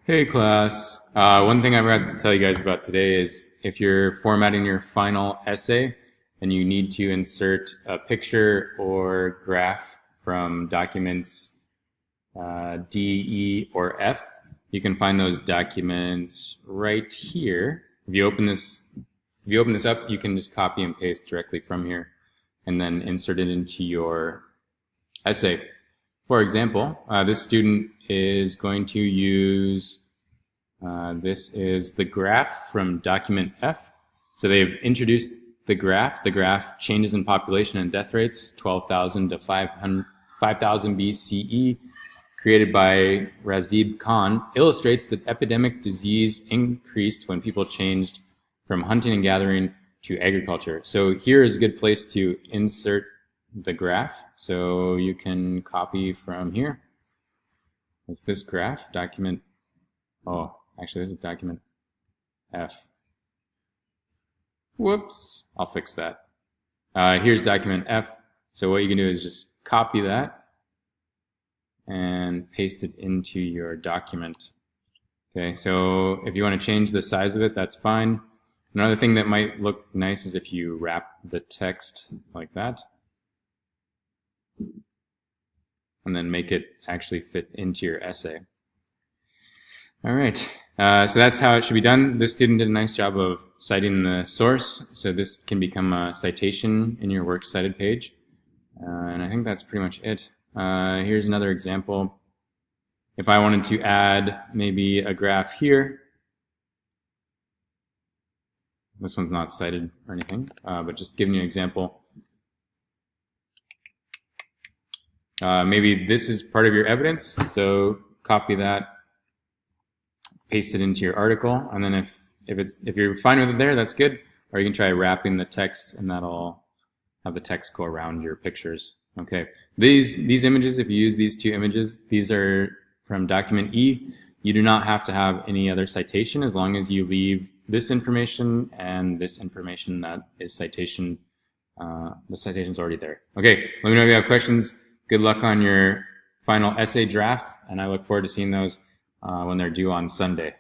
Hey class. One thing I forgot to tell you guys about today is if you're formatting your final essay and you need to insert a picture or graph from documents D, E, or F, you can find those documents right here. If you open this up, you can just copy and paste directly from here and then insert it into your essay. For example, this student is going to use, this is the graph from document F. So they've introduced the graph. The graph changes in population and death rates, 12,000 to 5,000 BCE, created by Razib Khan, illustrates that epidemic disease increased when people changed from hunting and gathering to agriculture. So here is a good place to insert the graph. So you can copy from here. It's this graph, document, oh, actually this is document F. Whoops, I'll fix that. Here's document F. So what you can do is just copy that and paste it into your document. Okay, so if you want to change the size of it, that's fine. Another thing that might look nice is if you wrap the text like that and then make it actually fit into your essay. All right, so that's how it should be done. This student did a nice job of citing the source, so this can become a citation in your Works Cited page. And I think that's pretty much it. Here's another example. If I wanted to add maybe a graph here, this one's not cited or anything, but just giving you an example. Maybe this is part of your evidence, so copy that, paste it into your article, and then if you're fine with it there, that's good. Or you can try wrapping the text, and that'll have the text go around your pictures. Okay, these images, if you use these two images, these are from document E. You do not have to have any other citation as long as you leave this information and this information that is citation. The citation's already there. Okay, let me know if you have questions. Good luck on your final essay draft, and I look forward to seeing those when they're due on Sunday.